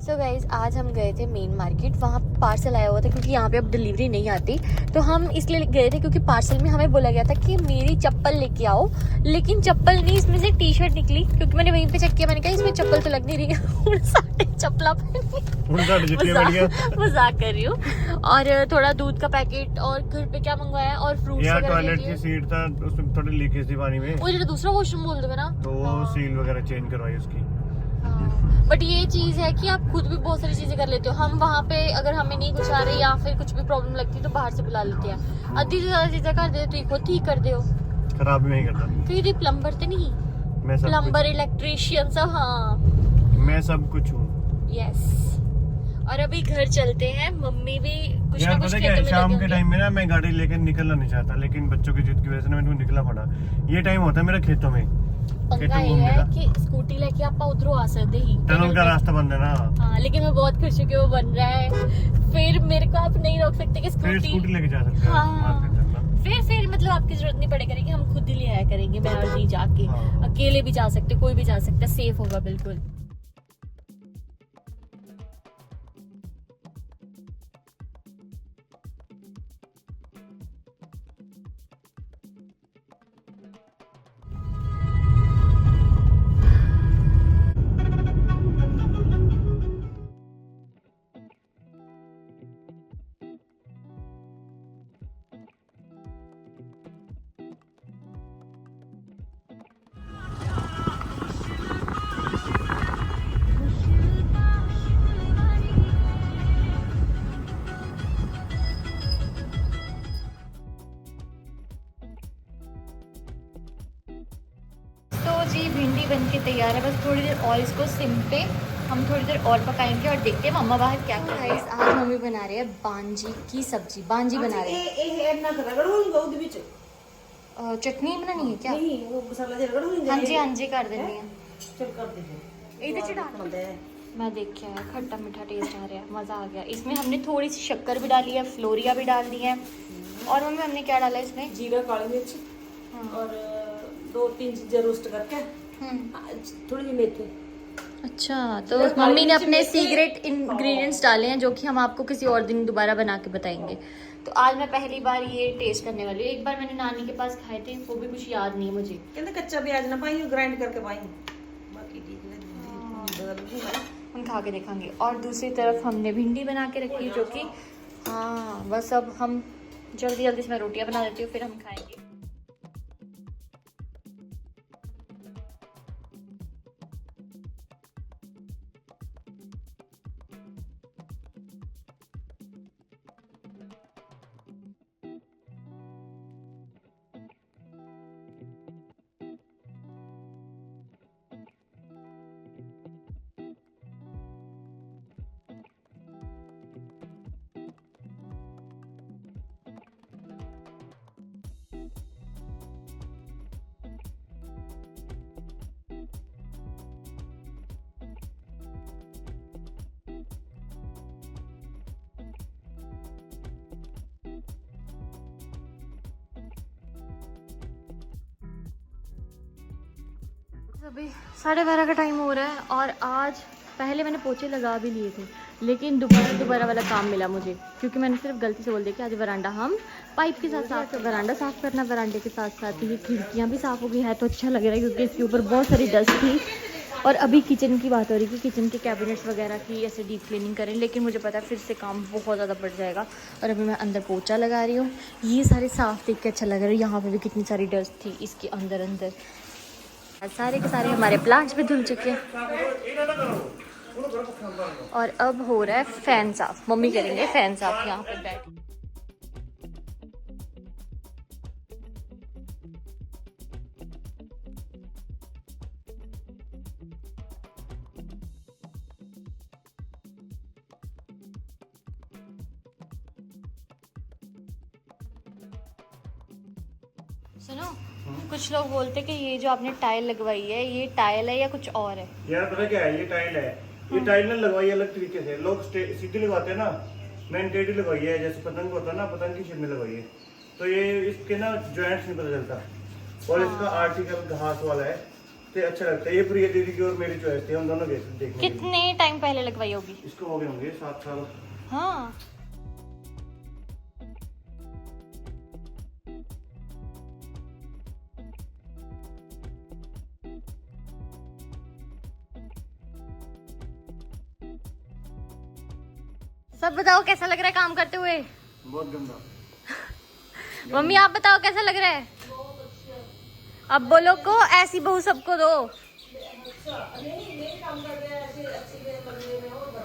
So guys आज हम गए थे मेन मार्केट, वहाँ पार्सल आया हुआ था क्योंकि यहाँ पे अब डिलीवरी नहीं आती। तो हम इसलिए गए थे क्योंकि पार्सल में हमें बोला गया था कि मेरी चप्पल लेके आओ, लेकिन चप्पल नहीं, इसमें से टी शर्ट निकली। क्योंकि मैंने वहीं पे चेक किया, मैंने कहा इसमें चप्पल तो लग नहीं रही है। चप्पला मजाक कर रही हूँ। और थोड़ा दूध का पैकेट और घर पे क्या मंगवाया और फ्रूट्स वगैरह। टॉयलेट की सीट था, उसमें थोड़ी लीकेज थी पानी में, वो जो दूसरा वॉशरूम बोल दो ना, तो वो सील वगैरह चेंज करवाई उसकी। बट ये चीज है कि आप खुद भी बहुत सारी चीजें कर लेते हो। हम वहाँ पे अगर हमें नहीं कुछ आ रही या फिर कुछ भी प्रॉब्लम लगती है तो बाहर से बुला लेते हैं। आधी से ज्यादा चीजें कर देते हो, खुद ठीक कर दे हो, खराब भी नहीं करता क्योंकि प्लम्बर तो नहीं, मैं सब प्लम्बर इलेक्ट्रिशियन सब। हाँ मैं सब कुछ हूँ। यस। और अभी घर चलते हैं, मम्मी भी कुछ यार ना कुछ पता क्या खेतों है, में शाम लगे के होंगे। टाइम में ना मैं गाड़ी लेकर निकलना नहीं चाहता, लेकिन बच्चों की जिद की वजह से ना मेरे को निकलना पड़ा। ये टाइम होता है मेरा खेतों में, पंगा ये है कि स्कूटी लेके आप उधरों आ सकते ही, टनल का रास्ता बंद है ना। हाँ, लेकिन मैं बहुत खुश हूँ कि वो बन रहा है। फिर मेरे को आप नहीं रोक सकते कि फिर स्कूटी लेके जा सकते हैं हाँ। मार्केट तक ना। फिर मतलब आपकी जरूरत नहीं पड़े करेगी, हम खुद ही ले आया करेंगे। मैं और दी जाके हाँ। अकेले भी जा सकते, कोई भी जा सकता, सेफ होगा बिल्कुल। तो जी भिंडी बन के तैयार है, बस थोड़ी देर और इसको सिम पे हम थोड़ी देर और पकाएंगे और देखते हैं मम्मा बाहर क्या कर रही है। आज मम्मी बना रही है बांजी की सब्जी, बांजी बना रही है। चटनी बनानी है क्या? हाँ जी कर देनी है। इधर चढ़ा मैं देख के आया, खट्टा मीठा टेस्ट आ रहा है, मज़ा आ गया। इसमें हमने थोड़ी सी शक्कर भी डाली है, फ्लोरिया भी डाल दी है। और मम्मी हमने क्या डाला है इसमें? जीरा, काली मिर्च और 2-3 चीजें रोस्ट करके, थोड़ी सी मेथी। अच्छा, तो मम्मी ने अपने सीक्रेट इंग्रेडिएंट्स डाले हैं जो कि हम आपको किसी और दिन दोबारा बना के बताएंगे। तो आज मैं पहली बार ये टेस्ट करने वाली हूँ। एक बार मैंने नानी के पास खाए थे, वो भी कुछ याद नहीं है मुझे। कहते कच्चा प्याज ना पाई, ग्राइंड करके पाई। बाकी ठीक है, हम खा के देखेंगे। और दूसरी तरफ हमने भिंडी बना के रखी है, जो कि हाँ बस अब हम जल्दी जल्दी से मैं रोटियां बना देती हूँ, फिर हम खाएंगे। अभी 12:30 का टाइम हो रहा है और आज पहले मैंने पोछे लगा भी लिए थे, लेकिन दोबारा वाला काम मिला मुझे, क्योंकि मैंने सिर्फ गलती से बोल दिया कि आज वरांडा हम पाइप के साथ साफ, वरांडा साफ़ करना, वरांडे के साथ साथ ये खिड़कियाँ भी साफ़ हो गई है। तो अच्छा लग रहा है क्योंकि इसके ऊपर बहुत सारी डस्ट थी। और अभी किचन की बात हो रही है कि किचन के कैबिनेट्स वगैरह की ऐसे डीप क्लीनिंग करें, लेकिन मुझे पता है फिर से काम बहुत ज़्यादा बढ़ जाएगा। और अभी मैं अंदर पोछा लगा रही हूँ। ये सारे साफ़ देख के अच्छा लग रहा है। यहाँ पर भी कितनी सारी डस्ट थी इसके अंदर सारे के सारे हमारे प्लांट्स भी धुल चुके हैं। और अब हो रहा है फैन साफ, मम्मी करेंगे फैन साफ यहाँ पे बैठ। सुनो, कुछ लोग बोलते कि ये जो आपने टाइल लगवाई है, ये टाइल है या कुछ और है? यार पता क्या है, ये टाइल है। ये टाइल ना लगवाई है अलग तरीके से, लोग सीधी लगवाते हैं ना, मैंने टेढ़ी लगवाई है, जैसे पतंग होता है ना, पतंग की शेप में लगवाई है। तो ये इसके ना जॉइंट्स नहीं पता चलता। और इसका आर्टिकल घास वाला है, तो अच्छा लगता है। ये प्रिया दीदी की और मेरी चॉइस थी, हम दोनों गए थे देखने के लिए। कितने टाइम पहले लगवाई होगी? इसको हो गए होंगे 7 साल। हाँ। सब बताओ कैसा लग रहा है काम करते हुए? बहुत गंदा। मम्मी आप बताओ कैसा लग रहा है? अब बोलो को ऐसी बहू सबको दो।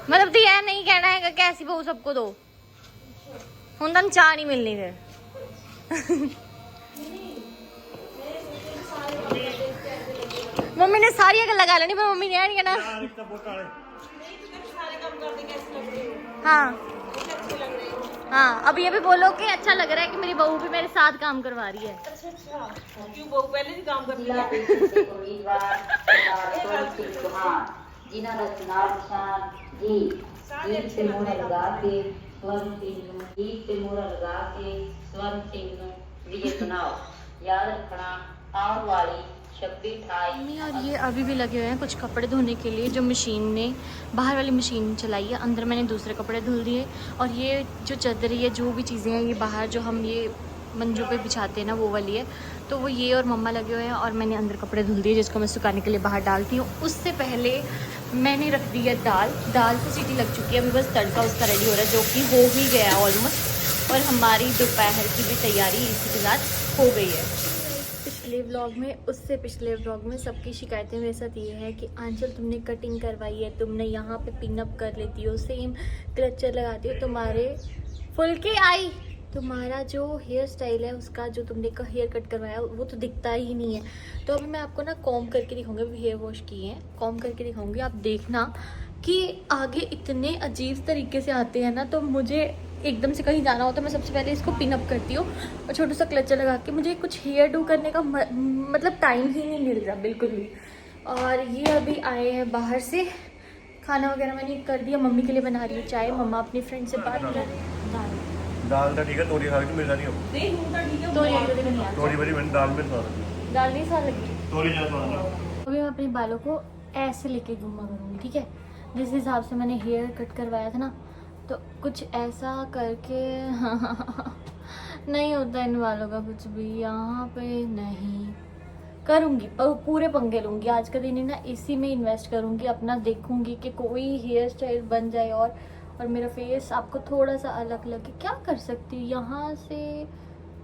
मतलब तो यह नहीं कहना है कि ऐसी बहू सबको दो, ਹੁਣ ਤਾਂ ਚਾਹ नहीं मिलनी फिर। मम्मी ने सारी अगर लगा लेनी पर मम्मी ने नहीं कहना। यार इतना बहुत आड़े। हाँ हाँ, अब ये भी बोलो कि अच्छा लग रहा है कि मेरी बहू भी मेरे साथ काम करवा रही है। क्यों बहू पहले भी काम करती है? जिन्हों का चुनाव निशान जी गीत से मोहर लगा के स्वर्ण चिन्ह गीत से मोहर लगा के स्वर्ण चिन्ह विजय चुनाव याद रखना आने वाली 26-28। मम्मी और ये अभी भी लगे हुए हैं कुछ कपड़े धोने के लिए, जो मशीन ने बाहर वाली मशीन चलाई है, अंदर मैंने दूसरे कपड़े धुल दिए। और ये जो चद्दरी है, जो भी चीज़ें हैं, ये बाहर जो हम ये मंजू पे बिछाते हैं ना, वो वाली है। तो वो ये और मम्मा लगे हुए हैं और मैंने अंदर कपड़े धुल दिए, जिसको मैं सुखाने के लिए बाहर डालती हूँ। उससे पहले मैंने रख दी है दाल से सीटी लग चुकी है, अभी बस तड़का उसका रेडी हो रहा है, जो कि हो ही गया है ऑलमोस्ट। और हमारी दोपहर की भी तैयारी इसी के साथ हो गई है। पिछले व्लॉग में, उससे पिछले व्लॉग में सबकी शिकायतें मेरे साथ ये है कि आंचल तुमने कटिंग करवाई है, तुमने यहाँ पे पिन अप कर लेती हो, सेम क्लचर लगाती हो, तुम्हारे फुलके आई, तुम्हारा जो हेयर स्टाइल है उसका जो तुमने का हेयर कट करवाया वो तो दिखता ही नहीं है। तो अभी मैं आपको ना कॉम्ब करके दिखाऊंगी, अभी हेयर वॉश किए हैं, कॉम्ब करके दिखाऊंगी। आप देखना कि आगे इतने अजीब तरीके से आते हैं ना, तो मुझे एकदम से कहीं जाना होता है, मैं सबसे पहले इसको पिन अप करती हूँ और छोटा सा क्लचर लगा के, मुझे कुछ हेयर डू करने का मतलब टाइम ही नहीं मिल रहा बिल्कुल भी। और ये अभी आए हैं बाहर से, खाना वगैरह मैंने कर दिया, मम्मी के लिए बना रही है चाय, मम्मा अपनी फ्रेंड से बात कर रही है। दाल तो ठीक है, तोरी खा के मेरा नहीं हो। नहीं हूं तो ठीक है। तोरी बड़ी मैंने दाल में खा रही। दाल नहीं स्वाद लगी। तोरी ज्यादा अभी मैं अपने बालों को ऐसे लेके घूमा करूँगी, ठीक है? जिस हिसाब से मैंने हेयर कट करवाया था ना, तो कुछ ऐसा करके नहीं होता इन बालों का कुछ भी, यहाँ पे नहीं करूँगी, पूरे पंगे लूँगी। आज का दिन ही ना इसी में इन्वेस्ट करूँगी, अपना देखूँगी कि कोई हेयर स्टाइल बन जाए और मेरा फेस आपको थोड़ा सा अलग लगे। क्या कर सकती हूँ, यहाँ से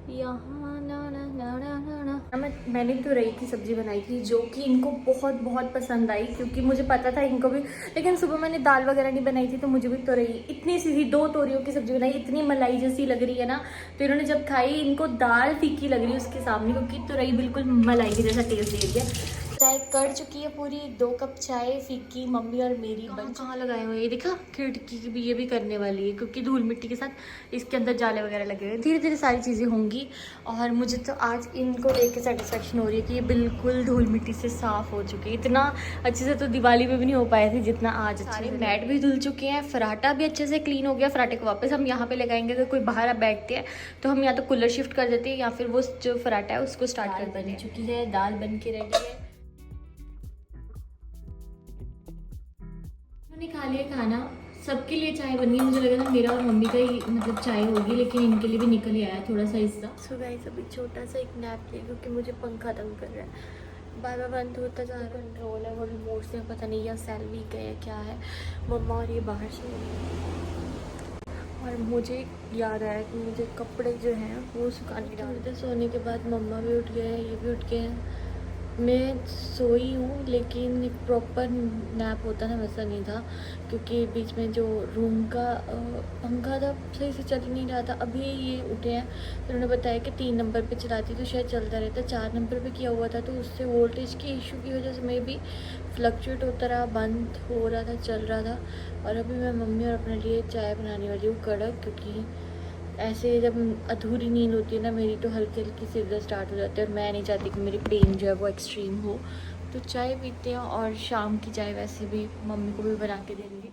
यहाँ ना ना ना ना ना ना। मैंने तो तुरई की सब्ज़ी बनाई थी, जो कि इनको बहुत बहुत पसंद आई, क्योंकि मुझे पता था इनको भी। लेकिन सुबह मैंने दाल वगैरह नहीं बनाई थी, तो मुझे भी तुरई इतनी सी थी, 2 तोरियों की सब्ज़ी बनाई, इतनी मलाई जैसी लग रही है ना। तो इन्होंने जब खाई, इनको दाल फीकी लग रही है उसके सामने, क्योंकि तुरई बिल्कुल मलाई के जैसा टेस्ट दे दिया। चाय कड़ चुकी है पूरी, 2 कप चाय फीकी मम्मी और मेरी। कहाँ लगाए हुए ये देखा, खिड़की की भी ये भी करने वाली है, क्योंकि धूल मिट्टी के साथ इसके अंदर जाले वगैरह लगे हुए हैं। धीरे धीरे सारी चीज़ें होंगी। और मुझे तो आज इनको देख के सेटिस्फेक्शन हो रही है कि ये बिल्कुल धूल मिट्टी से साफ़ हो चुकी है। इतना अच्छे से तो दिवाली पे भी नहीं हो पाए थे जितना आज। सारे मैट भी धुल चुके हैं, फराटा भी अच्छे से क्लीन हो गया। फराटे को वापस हम यहाँ पे लगाएंगे, अगर कोई बाहर अब बैठते हैं तो हम या तो कूलर शिफ्ट कर देते हैं या फिर वो जो फराटा है उसको स्टार्ट कर देते हैं। चुकी है, दाल बन के रेडी है। मैंने खा लिया खाना, सबके लिए चाय बनी है। मुझे लगा था मेरा और मम्मी का ही मतलब चाय होगी, लेकिन इनके लिए भी निकल ही आया थोड़ा सा हिस्सा। सो गाइस अभी छोटा सा एक नैप लिया, क्योंकि मुझे पंखा तंग कर रहा है, बार बार बंद होता जा रहा है। कंट्रोल है वो रिमोट से, पता नहीं या सेल वीक है या क्या है। मम्मा और ये बाहर से, और मुझे याद आया कि मुझे कपड़े जो हैं वो सुखाने डालते थे। सोने के बाद मम्मा भी उठ गए हैं, ये भी उठ गए हैं, मैं सोई हूँ, लेकिन एक प्रॉपर नैप होता ना वैसा नहीं था, क्योंकि बीच में जो रूम का पंखा था सही से चल नहीं रहा था। अभी ये उठे हैं, तो उन्होंने बताया कि 3 नंबर पे चलाती तो शायद चलता रहता, 4 नंबर पे किया हुआ था, तो उससे वोल्टेज की इशू की वजह से मे भी फ्लक्चुएट होता रहा, बंद हो रहा था, चल रहा था। और अभी मैं मम्मी और अपने लिए चाय बनाने वाली हूँ कड़क, क्योंकि ऐसे जब अधूरी नींद होती है ना मेरी, तो हल्की हल्की सिर दर्द स्टार्ट हो जाती है, और मैं नहीं चाहती कि मेरी पेन जो है वो एक्सट्रीम हो। तो चाय पीते हैं, और शाम की चाय वैसे भी मम्मी को भी बना के देंगे।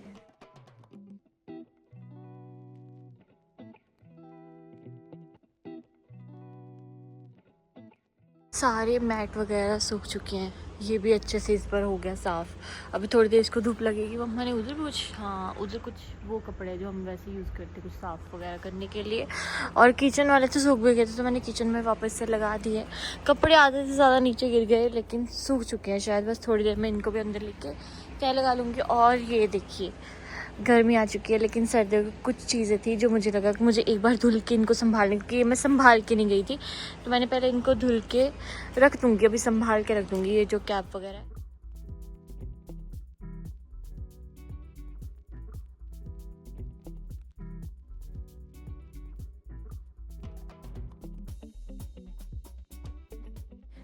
सारे मैट वगैरह सूख चुके हैं, ये भी अच्छे से इस पर हो गया साफ़। अभी थोड़ी देर इसको धूप लगेगी। मम्मा ने उधर कुछ, हाँ उधर कुछ वो कपड़े जो हम वैसे यूज़ करते कुछ साफ़ वगैरह करने के लिए। और किचन वाले तो सूख भी गए थे तो मैंने किचन में वापस से लगा दिए। कपड़े आधे से ज़्यादा नीचे गिर गए लेकिन सूख चुके हैं शायद। बस थोड़ी देर में इनको भी अंदर लेके तय लगा लूँगी। और ये देखिए गर्मी आ चुकी है लेकिन सर्दियों की कुछ चीज़ें थी जो मुझे लगा कि मुझे एक बार धुल के इनको संभालने, क्योंकि मैं संभाल के नहीं गई थी तो मैंने पहले इनको धुल के रख दूँगी। अभी संभाल के रख दूँगी ये जो कैप वगैरह है।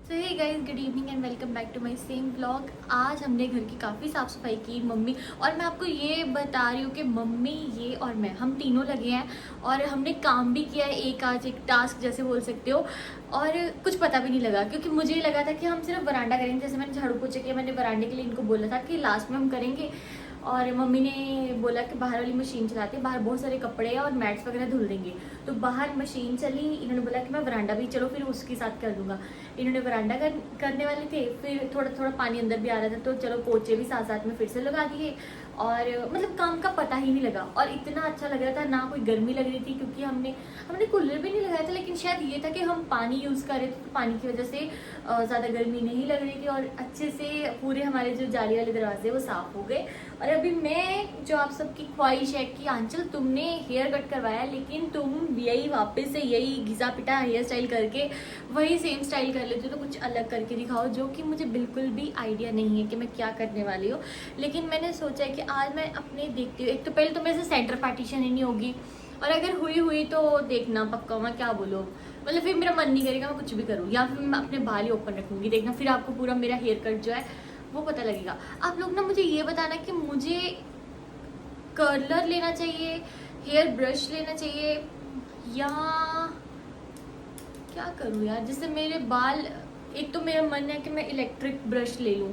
So hey guys, good evening and welcome back to my same vlog. आज हमने घर की काफ़ी साफ़ सफाई की मम्मी और मैं आपको ये बता रही हूँ कि मम्मी, ये और मैं, हम तीनों लगे हैं और हमने काम भी किया है एक टास्क जैसे बोल सकते हो। और कुछ पता भी नहीं लगा क्योंकि मुझे लगा था कि हम सिर्फ वरांडा करेंगे। जैसे मैंने झाड़ू पोछे किया, मैंने वरांडे के लिए इनको बोला था कि लास्ट में हम करेंगे। और मम्मी ने बोला कि बाहर वाली मशीन चलाते हैं, बाहर बहुत सारे कपड़े हैं और मैट्स वगैरह धुल देंगे। तो बाहर मशीन चली, इन्होंने बोला कि मैं वरांडा भी, चलो फिर उसके साथ कर दूंगा। इन्होंने वरांडा करने वाले थे, फिर थोड़ा थोड़ा पानी अंदर भी आ रहा था तो चलो पोछे भी साथ साथ में फिर से लगा दिए। और मतलब काम का पता ही नहीं लगा और इतना अच्छा लग रहा था, ना कोई गर्मी लग रही थी क्योंकि हमने कूलर भी नहीं लगाया था। लेकिन शायद ये था कि हम पानी यूज़ कर रहे थे तो पानी की वजह से ज़्यादा गर्मी नहीं लग रही थी और अच्छे से पूरे हमारे जो जाली वाले दरवाजे वो साफ़ हो गए। और अभी मैं, जो आप सबकी ख्वाहिश है कि आंचल तुमने हेयर कट करवाया लेकिन तुम यही वापस से यही घिसा पिटा हेयर स्टाइल करके वही सेम स्टाइल कर लेते हो, तो कुछ अलग करके दिखाओ। जो कि मुझे बिल्कुल भी आइडिया नहीं है कि मैं क्या करने वाली हूँ। लेकिन मैंने सोचा है कि आज मैं अपने देखती हूँ। एक तो पहले तो मेरे से सेंटर पार्टीशन ही नहीं होगी और अगर हुई तो देखना पक्का, मैं क्या बोलूँ, मतलब फिर मेरा मन नहीं करेगा मैं कुछ भी करूँ, या फिर मैं अपने बाल ही ओपन रखूँगी। देखना फिर आपको पूरा मेरा हेयर कट जो है वो पता लगेगा। आप लोग ना मुझे ये बताना कि मुझे कर्लर लेना चाहिए, हेयर ब्रश लेना चाहिए, या क्या करूँ यार। जैसे मेरे बाल, एक तो मेरा मन है कि मैं इलेक्ट्रिक ब्रश ले लूँ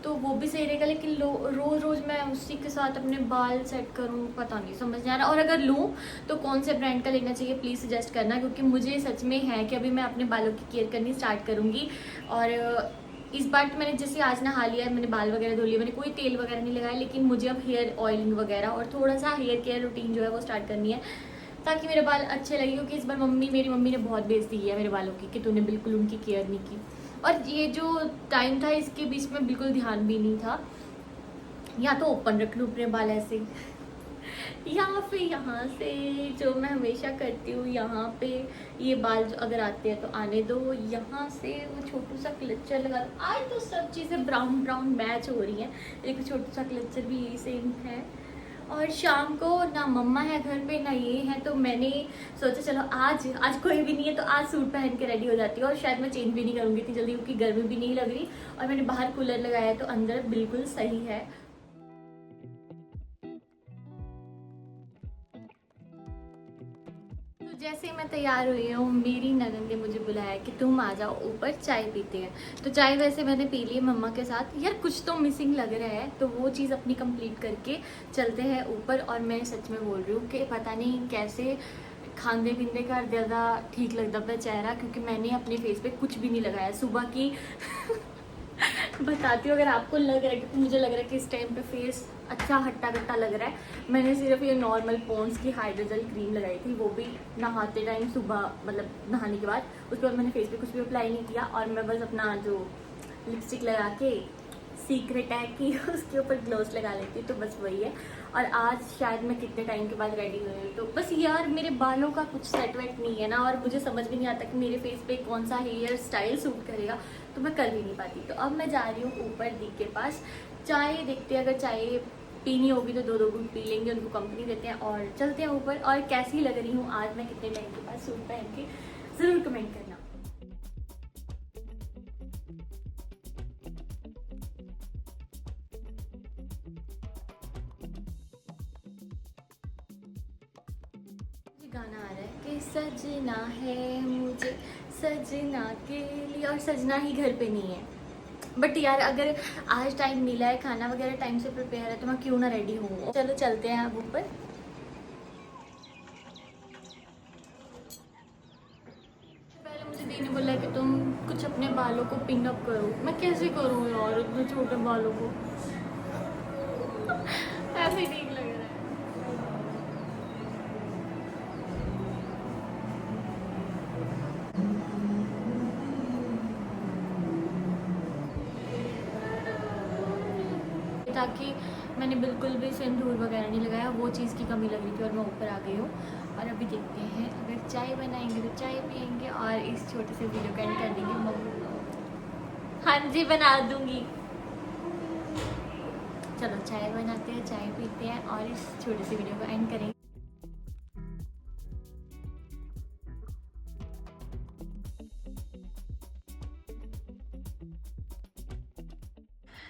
तो वो भी सही रहेगा, लेकिन रोज़ रोज़ मैं उसी के साथ अपने बाल सेट करूँ, पता नहीं, समझ नहीं आ रहा। और अगर लूँ तो कौन से ब्रांड का लेना चाहिए प्लीज़ सजेस्ट करना, क्योंकि मुझे सच में है कि अभी मैं अपने बालों की केयर करनी स्टार्ट करूँगी। और इस बार तो मैंने जैसे आज नहा लिया है, मैंने बाल वगैरह धो लिया, मैंने कोई तेल वगैरह नहीं लगाया, लेकिन मुझे अब हेयर ऑयलिंग वगैरह और थोड़ा सा हेयर केयर रूटीन जो है वो स्टार्ट करनी है ताकि मेरे बाल अच्छे लगे। क्योंकि इस बार मेरी मम्मी ने बहुत बेइज्जती की है मेरे बालों की कि तूने बिल्कुल उनकी केयर नहीं की। और ये जो टाइम था इसके बीच में बिल्कुल ध्यान भी नहीं था। या तो ओपन रख लूँ अपने बाल ऐसे या फिर यहाँ से जो मैं हमेशा करती हूँ, यहाँ पे ये बाल जो अगर आते हैं तो आने दो, यहाँ से वो छोटू सा क्लचर लगा दो। आज तो सब चीज़ें ब्राउन ब्राउन मैच हो रही हैं, एक छोटू सा क्लचर भी यही सेम है। और शाम को ना मम्मा है घर पे ना ये है, तो मैंने सोचा चलो आज कोई भी नहीं है तो आज सूट पहन के रेडी हो जाती है। और शायद मैं चेंज भी नहीं करूँगी इतनी जल्दी क्योंकि गर्मी भी नहीं लग रही और मैंने बाहर कूलर लगाया है तो अंदर बिल्कुल सही है। तो जैसे मैं तैयार हुई हूँ, मेरी ननद ने मुझे बुलाया कि तुम आ जाओ ऊपर चाय पीते हैं। तो चाय वैसे मैंने पी ली मम्मा के साथ। यार कुछ तो मिसिंग लग रहा है तो वो चीज़ अपनी कंप्लीट करके चलते हैं ऊपर। और मैं सच में बोल रही हूँ कि पता नहीं कैसे खाने पीने का ज़्यादा ठीक लगता था चेहरा, क्योंकि मैंने अपने फेस पे कुछ भी नहीं लगाया सुबह की बताती हूँ अगर आपको लग रहा है, क्योंकि मुझे लग रहा है कि इस टाइम पे फेस अच्छा हट्टा कट्टा लग रहा है। मैंने सिर्फ ये नॉर्मल पॉन्ड्स की हाइड्रोजल क्रीम लगाई थी, वो भी नहाते टाइम सुबह, मतलब नहाने के बाद। उसके बाद मैंने फेस पे कुछ भी अप्लाई नहीं किया और मैं बस अपना जो लिपस्टिक लगा के सीक्रेट है कि उसके ऊपर ग्लोस लगा लेती, तो बस वही है। और आज शायद मैं कितने टाइम के बाद रेडी हुई हूँ, तो बस यार मेरे बालों का कुछ सेट वेट नहीं है ना, और मुझे समझ भी नहीं आता कि मेरे फेस पे कौन सा हेयर स्टाइल सूट करेगा, तो मैं कर भी नहीं पाती। तो अब मैं जा रही हूँ ऊपर दी के पास, चाय देखते हैं, अगर चाय पीनी होगी तो दो घूंट पी लेंगे, उनको कंपनी देते हैं और चलते हैं ऊपर। और कैसी लग रही हूँ आज मैं कितने टाइम के बाद सूट पहन के, ज़रूर कमेंट करना। गाना आ रहा है कि सजना है मुझे सजना के लिए, और सजना ही घर पे नहीं है। बट यार अगर आज टाइम मिला है, खाना वगैरह टाइम से प्रिपेयर है, तो मैं क्यों ना रेडी हूँ। चलो चलते हैं अब ऊपर। पहले मुझे दीदी ने बोला कि तुम कुछ अपने बालों को पिन अप करो। मैं कैसे करूँ यार इतने छोटे बालों को? ऐसे ठीक लग रहा है। ताकि मैंने बिल्कुल भी सिंदूर वगैरह नहीं लगाया, वो चीज़ की कमी लग रही थी और मैं ऊपर आ गई हूँ। और अभी देखते हैं, अगर चाय बनाएंगे तो चाय पियेंगे और इस छोटे से वीडियो का एंड कर देंगे। मम्मी हाँ जी बना दूँगी। चलो चाय बनाते हैं, चाय पीते हैं और इस छोटे से वीडियो को एंड करेंगे।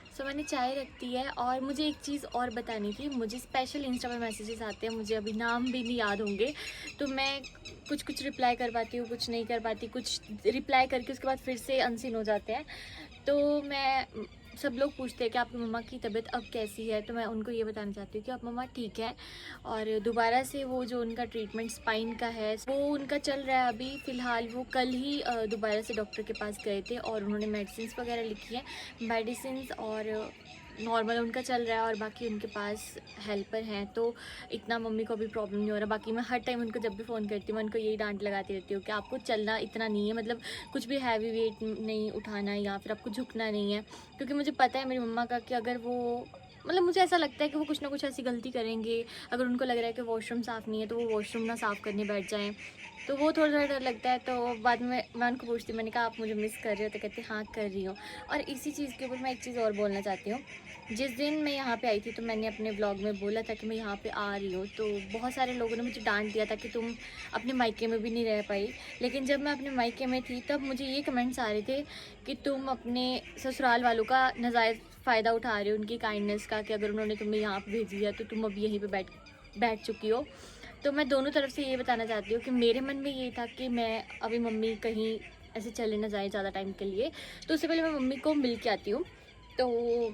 सो मैंने चाय रख दी है और मुझे एक चीज़ और बतानी थी। मुझे स्पेशल इंस्टा पर मैसेजेस आते हैं, मुझे अभी नाम भी नहीं याद होंगे, तो मैं कुछ रिप्लाई कर पाती हूँ, कुछ नहीं कर पाती, कुछ रिप्लाई करके उसके बाद फिर से अनसीन हो जाते हैं। तो मैं सब लोग पूछते हैं कि आपकी मम्मा की तबीयत अब कैसी है, तो मैं उनको ये बताना चाहती हूँ कि अब मम्मा ठीक है और दोबारा से वो जो उनका ट्रीटमेंट स्पाइन का है वो उनका चल रहा है अभी फ़िलहाल। वो कल ही दोबारा से डॉक्टर के पास गए थे और उन्होंने मेडिसिन वगैरह लिखी है, मेडिसिन और नॉर्मल उनका चल रहा है और बाकी उनके पास हेल्पर हैं, तो इतना मम्मी को अभी प्रॉब्लम नहीं हो रहा। बाकी मैं हर टाइम उनको जब भी फ़ोन करती हूँ मैं उनको यही डांट लगाती रहती हूँ कि आपको चलना इतना नहीं है, मतलब कुछ भी हैवी वेट नहीं उठाना है या फिर आपको झुकना नहीं है, क्योंकि मुझे पता है मेरी मम्मा का कि अगर वो मतलब मुझे ऐसा लगता है कि वो कुछ ना कुछ ऐसी गलती करेंगे। अगर उनको लग रहा है कि वॉशरूम साफ़ नहीं है तो वो वॉशरूम ना साफ़ करने बैठ जाएँ, तो वो थोड़ा डर लगता है। तो बाद में मैं उनको पूछती, मैंने कहा आप मुझे मिस कर रहे हो? तो कहते हाँ कर रही हूँ। और इसी चीज़ के ऊपर मैं एक चीज़ और बोलना चाहती हूँ। जिस दिन मैं यहाँ पे आई थी तो मैंने अपने व्लॉग में बोला था कि मैं यहाँ पे आ रही हूँ, तो बहुत सारे लोगों ने मुझे डांट दिया था कि तुम अपने मायके में भी नहीं रह पाई। लेकिन जब मैं अपने मायके में थी तब मुझे ये कमेंट्स आ रहे थे कि तुम अपने ससुराल वालों का नाजायज़ फ़ायदा उठा रहे हो, उनकी काइंडनेस का, कि अगर उन्होंने तुम्हें यहाँ पर भेज दिया तो तुम अभी यहीं पर बैठ चुकी हो। तो मैं दोनों तरफ से ये बताना चाहती हूँ कि मेरे मन में ये था कि मैं अभी मम्मी कहीं ऐसे चले ना जाए ज़्यादा टाइम के लिए, तो उससे पहले मैं मम्मी को मिल के आती हूँ। तो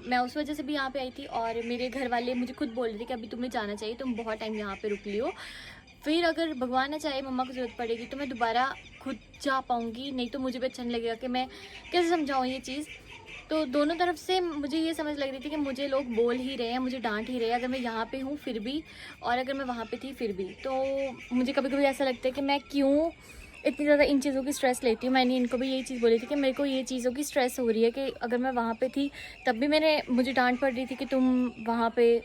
मैं उस वजह से भी यहाँ पे आई थी और मेरे घर वाले मुझे खुद बोल रहे थे कि अभी तुम्हें जाना चाहिए, तुम बहुत टाइम यहाँ पे रुक लियो, फिर अगर भगवान ना चाहे मम्मा को ज़रूरत पड़ेगी तो मैं दोबारा खुद जा पाऊँगी, नहीं तो मुझे भी अच्छा नहीं लगेगा कि मैं कैसे समझाऊँ ये चीज़। तो दोनों तरफ से मुझे ये समझ लग रही थी कि मुझे लोग बोल ही रहे हैं, मुझे डांट ही रहे हैं, अगर मैं यहाँ पे हूँ फिर भी और अगर मैं वहाँ पे थी फिर भी। तो मुझे कभी कभी ऐसा लगता है कि मैं क्यों इतनी ज़्यादा इन चीज़ों की स्ट्रेस लेती हूँ। मैंने इनको भी यही चीज़ बोली थी कि मेरे को ये चीज़ों की स्ट्रेस हो रही है कि अगर मैं वहाँ पे थी तब भी मुझे डांट पड़ रही थी कि तुम वहाँ पे,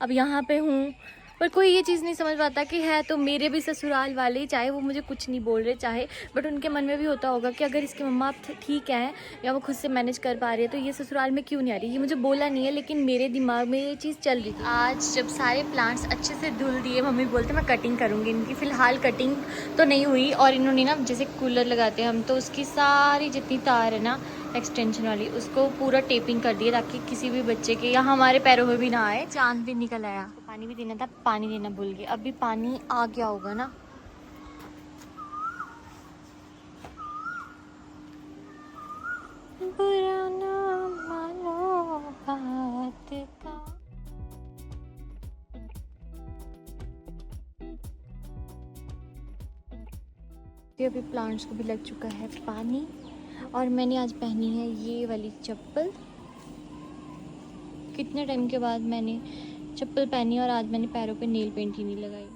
अब यहाँ पे हूँ, पर कोई ये चीज़ नहीं समझ पाता कि है तो मेरे भी ससुराल वाले, चाहे वो मुझे कुछ नहीं बोल रहे चाहे, बट उनके मन में भी होता होगा कि अगर इसकी मम्मा अब ठीक है या वो खुद से मैनेज कर पा रही है तो ये ससुराल में क्यों नहीं आ रही। ये मुझे बोला नहीं है लेकिन मेरे दिमाग में ये चीज़ चल रही थी। आज जब सारे प्लांट्स अच्छे से धुल दिए, मम्मी बोलते मैं कटिंग करूँगी इनकी, फ़िलहाल कटिंग तो नहीं हुई। और इन्होंने ना जैसे कूलर लगाते हैं हम, तो उसकी सारी जितनी तार है ना एक्सटेंशन वाली, उसको पूरा टेपिंग कर दिया ताकि किसी भी बच्चे के या हमारे पैरों में भी ना आए। चांद भी निकल आया, पानी भी देना था, पानी देना भूल गई। अभी पानी आ गया होगा ना। बुरा ना मानो बात का। अभी प्लांट्स को भी लग चुका है पानी और मैंने आज पहनी है ये वाली चप्पल। कितने टाइम के बाद मैंने चप्पल पहनी और आज मैंने पैरों पे नेल पेंट ही नहीं लगाई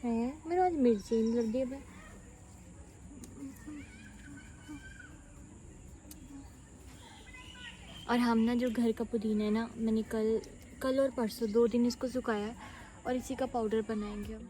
है। मेरे आज मिर्ची नहीं लग रही है। और हम ना जो घर का पुदीना है ना, मैंने कल और परसों 2 दिन इसको सुखाया है और इसी का पाउडर बनाएंगे हम।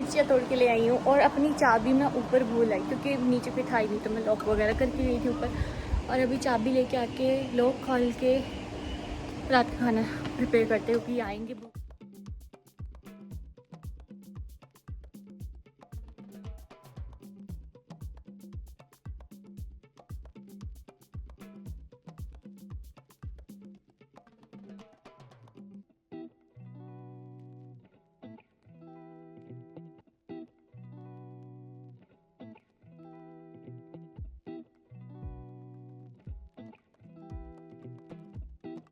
मिर्चियाँ तोड़ के ले आई हूँ और अपनी चाबी मैं ऊपर भूल आई क्योंकि नीचे पे था ही नहीं, तो मैं लॉक वगैरह करके गई थी ऊपर। और अभी चाबी लेके आके लॉक खोल के रात का खाना प्रिपेयर करते हो कि आएंगे।